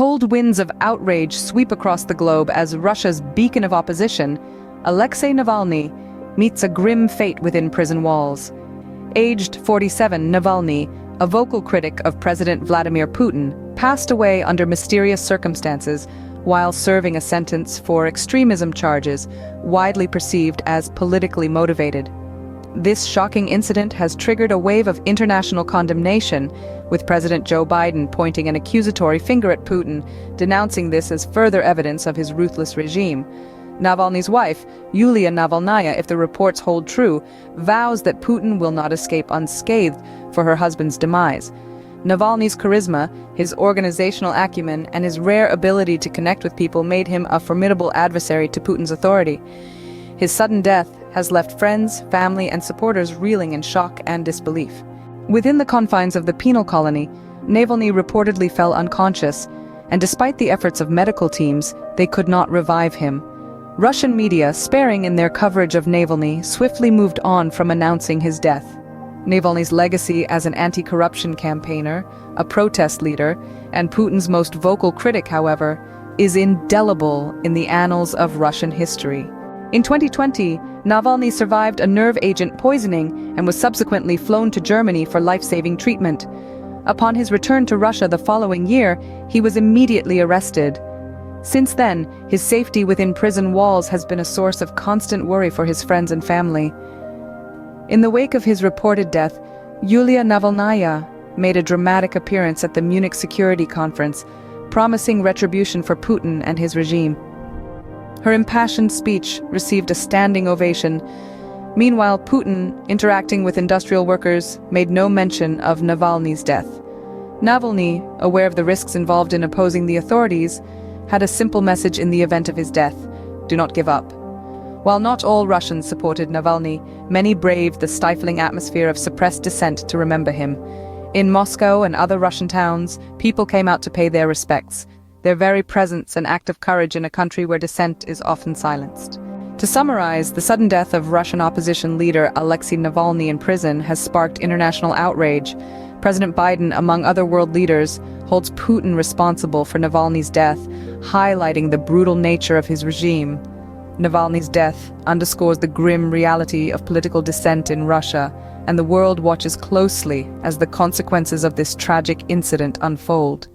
Cold winds of outrage sweep across the globe as Russia's beacon of opposition, Alexei Navalny, meets a grim fate within prison walls. Aged 47, Navalny, a vocal critic of President Vladimir Putin, passed away under mysterious circumstances while serving a sentence for extremism charges, widely perceived as politically motivated. This shocking incident has triggered a wave of international condemnation, with President Joe Biden pointing an accusatory finger at Putin, denouncing this as further evidence of his ruthless regime. Navalny's wife, Yulia Navalnaya, if the reports hold true, vows that Putin will not escape unscathed for her husband's demise. Navalny's charisma, his organizational acumen, and his rare ability to connect with people made him a formidable adversary to Putin's authority. His sudden death has left friends, family, and supporters reeling in shock and disbelief. Within the confines of the penal colony, Navalny reportedly fell unconscious, and despite the efforts of medical teams, they could not revive him. Russian media, sparing in their coverage of Navalny, swiftly moved on from announcing his death. Navalny's legacy as an anti-corruption campaigner, a protest leader, and Putin's most vocal critic, however, is indelible in the annals of Russian history. In 2020, Navalny survived a nerve agent poisoning and was subsequently flown to Germany for life-saving treatment. Upon his return to Russia the following year, he was immediately arrested. Since then, his safety within prison walls has been a source of constant worry for his friends and family. In the wake of his reported death, Yulia Navalnaya made a dramatic appearance at the Munich Security Conference, promising retribution for Putin and his regime. Her impassioned speech received a standing ovation. Meanwhile, Putin, interacting with industrial workers, made no mention of Navalny's death. Navalny, aware of the risks involved in opposing the authorities, had a simple message in the event of his death: do not give up. While not all Russians supported Navalny, many braved the stifling atmosphere of suppressed dissent to remember him. In Moscow and other Russian towns, people came out to pay their respects, their very presence an act of courage in a country where dissent is often silenced. To summarize, the sudden death of Russian opposition leader Alexei Navalny in prison has sparked international outrage. President Biden, among other world leaders, holds Putin responsible for Navalny's death, highlighting the brutal nature of his regime. Navalny's death underscores the grim reality of political dissent in Russia, and the world watches closely as the consequences of this tragic incident unfold.